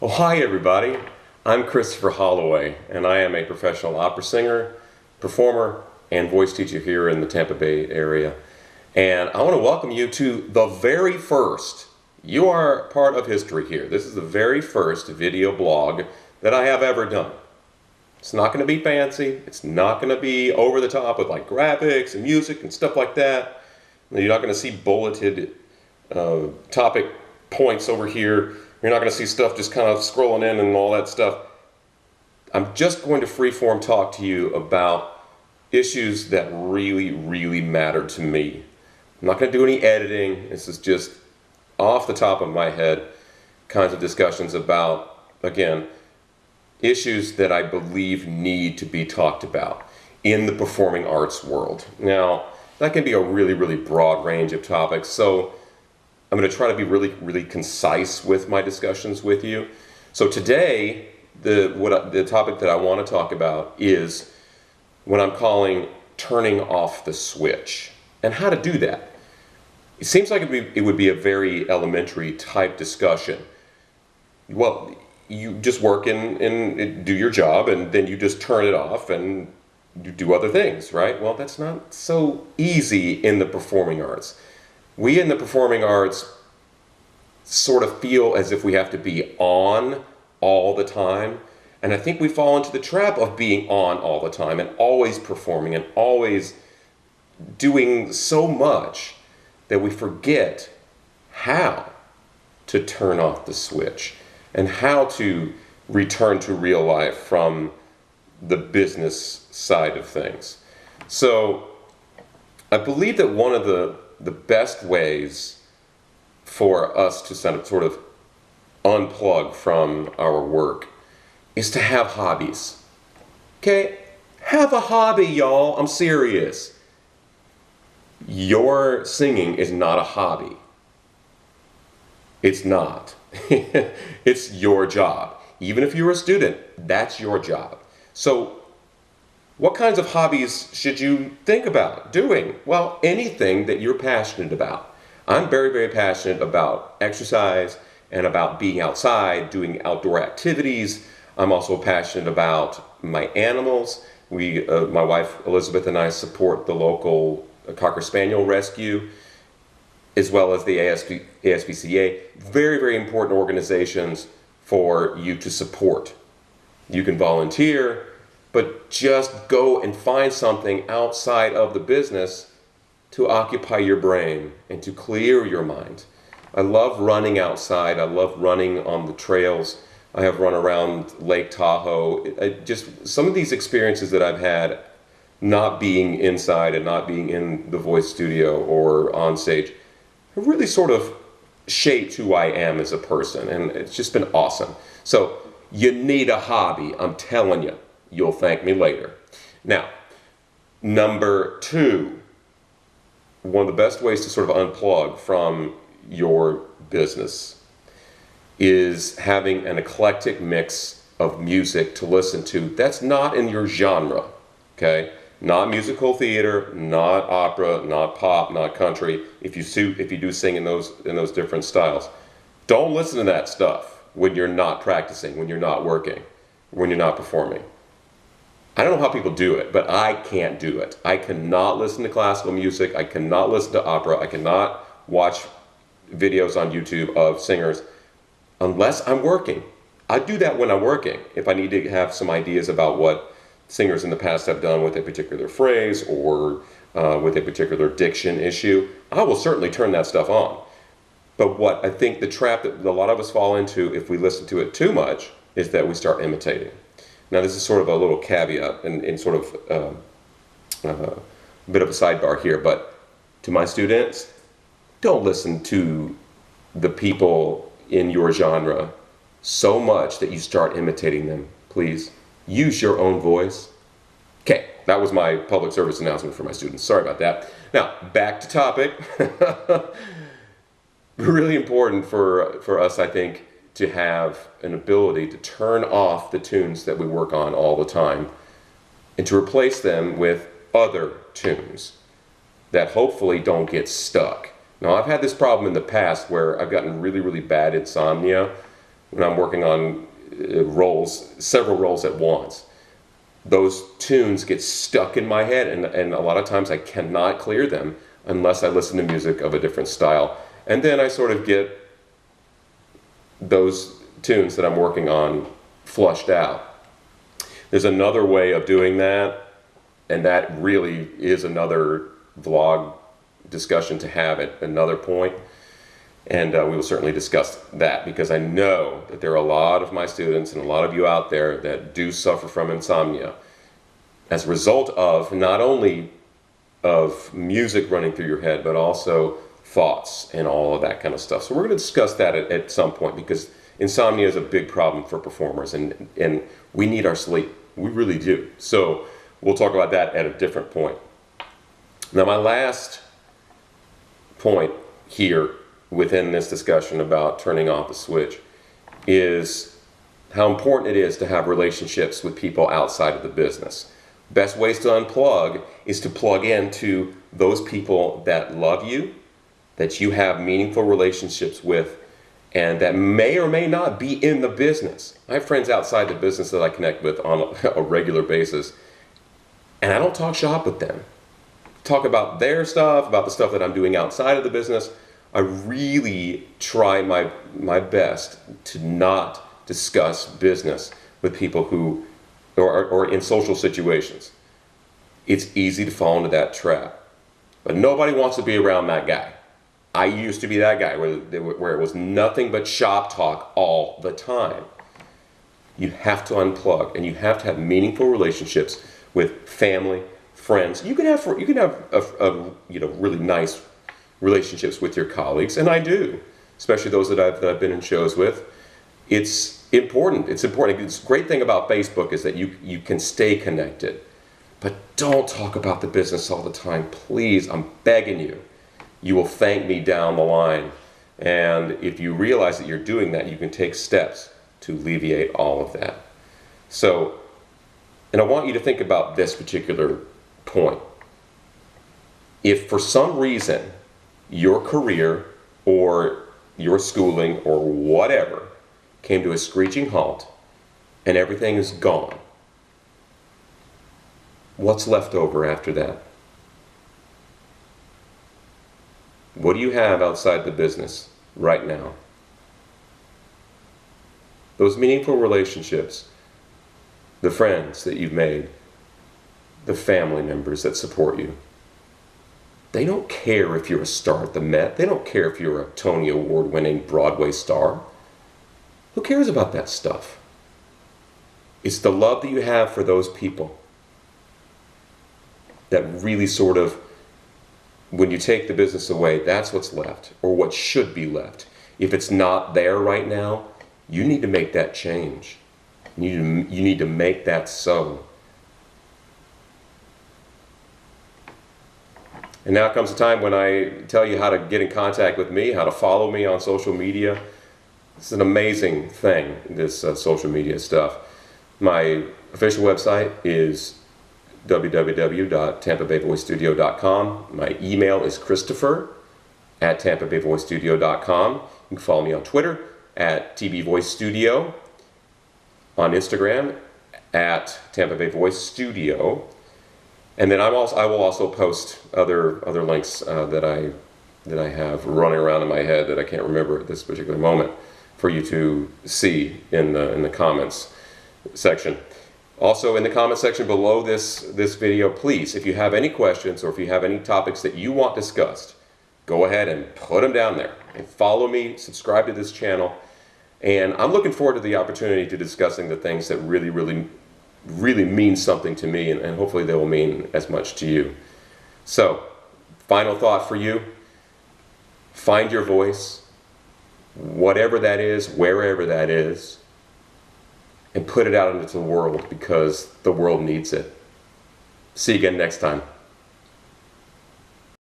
Well, hi everybody. I'm Christopher Holloway, and I am a professional opera singer, performer, and voice teacher here in the Tampa Bay area. And I want to welcome you to the very first, you are part of history here. This is the very first video blog that I have ever done. It's not going to be fancy. It's not going to be over the top with like graphics and music and stuff like that. You're not going to see bulleted topic points over here. You're not going to see stuff just kind of scrolling in and all that stuff. I'm just going to freeform talk to you about issues that really matter to me. I'm not going to do any editing. This is just off the top of my head kinds of discussions about, again, issues that I believe need to be talked about in the performing arts world. Now, that can be a really broad range of topics, so I'm going to try to be really concise with my discussions with you. So today, the topic that I want to talk about is what I'm calling turning off the switch, and how to do that. It seems like it would be a very elementary type discussion. Well, you just work and do your job, and then you just turn it off and you do other things, right? Well, that's not so easy in the performing arts. We in the performing arts sort of feel as if we have to be on all the time. And I think we fall into the trap of being on all the time and always performing and always doing so much that we forget how to turn off the switch and how to return to real life from the business side of things. So I believe that one of the best ways for us to sort of unplug from our work is to have hobbies. Okay? Have a hobby, y'all. I'm serious. Your singing is not a hobby. It's not. It's your job. Even if you're a student, that's your job. So what kinds of hobbies should you think about doing? Well, anything that you're passionate about. I'm very passionate about exercise and about being outside, doing outdoor activities. I'm also passionate about my animals. My wife Elizabeth and I support the local Cocker Spaniel rescue, as well as the ASPCA. Very important organizations for you to support. You can volunteer, but just go and find something outside of the business to occupy your brain and to clear your mind. I love running outside. I love running on the trails. I have run around Lake Tahoe. Just some of these experiences that I've had not being inside and not being in the voice studio or on stage have really sort of shaped who I am as a person, and it's just been awesome. So you need a hobby, I'm telling you. You'll thank me later. Now, number two, one of the best ways to sort of unplug from your business is having an eclectic mix of music to listen to that's not in your genre, okay? Not musical theater, not opera, not pop, not country. If you do sing in those different styles, don't listen to that stuff when you're not practicing, when you're not working, when you're not performing. I don't know how people do it, but I can't do it. I cannot listen to classical music. I cannot listen to opera. I cannot watch videos on YouTube of singers unless I'm working. I do that when I'm working. If I need to have some ideas about what singers in the past have done with a particular phrase or with a particular diction issue, I will certainly turn that stuff on. But what I think the trap that a lot of us fall into if we listen to it too much is that we start imitating. Now this is sort of a little caveat and sort of a bit of a sidebar here, but to my students, don't listen to the people in your genre so much that you start imitating them, please. Use your own voice. Okay, that was my public service announcement for my students. Sorry about that. Now, back to topic. Really important for us, I think, to have an ability to turn off the tunes that we work on all the time and to replace them with other tunes that hopefully don't get stuck. Now, I've had this problem in the past where I've gotten really bad insomnia when I'm working on several roles at once. Those tunes get stuck in my head, and a lot of times I cannot clear them unless I listen to music of a different style. And then I sort of get those tunes that I'm working on flushed out. There's another way of doing that, and that really is another vlog discussion to have at another point. And we will certainly discuss that, because I know that there are a lot of my students and a lot of you out there that do suffer from insomnia as a result of not only of music running through your head, but also thoughts and all of that kind of stuff. So we're going to discuss that at some point, because insomnia is a big problem for performers, and we need our sleep. We really do. So we'll talk about that at a different point. Now, my last point here within this discussion about turning off the switch is how important it is to have relationships with people outside of the business. Best ways to unplug is to plug into those people that love you, that you have meaningful relationships with, and that may or may not be in the business. I have friends outside the business that I connect with on a regular basis, and I don't talk shop with them. Talk about their stuff, about the stuff that I'm doing outside of the business. I really try my best to not discuss business with people who, or in social situations. It's easy to fall into that trap. But nobody wants to be around that guy. I used to be that guy where it was nothing but shop talk all the time. You have to unplug, and you have to have meaningful relationships with family, friends. You can have really nice relationships with your colleagues, and I do, especially those that I've been in shows with. It's important. It's important. The great thing about Facebook is that you can stay connected, but don't talk about the business all the time. Please, I'm begging you. You will thank me down the line. And if you realize that you're doing that, you can take steps to alleviate all of that. So, and I want you to think about this particular point. If for some reason your career or your schooling or whatever came to a screeching halt and everything is gone, what's left over after that? What do you have outside the business right now? Those meaningful relationships, the friends that you've made, the family members that support you. They don't care if you're a star at the Met. They don't care if you're a Tony Award-winning Broadway star. Who cares about that stuff? It's the love that you have for those people that really sort of, when you take the business away, that's what's left, or what should be left. If it's not there right now, you need to make that change. You need to make that so. And now comes the time when I tell you how to get in contact with me, how to follow me on social media. It's an amazing thing, this social media stuff. My official website is www.tampabayvoicestudio.com. My email is christopher@tampabayvoicestudio.com. You can follow me on Twitter @TBVoiceStudio, on Instagram @TampaBayVoiceStudio. And then I will also post other links that I have running around in my head that I can't remember at this particular moment for you to see in the comments section. Also, in the comment section below this video, please, if you have any questions or if you have any topics that you want discussed, go ahead and put them down there. And follow me, subscribe to this channel, and I'm looking forward to the opportunity to discussing the things that really mean something to me, and hopefully they will mean as much to you. So, final thought for you: find your voice, whatever that is, wherever that is, and put it out into the world, because the world needs it. See you again next time.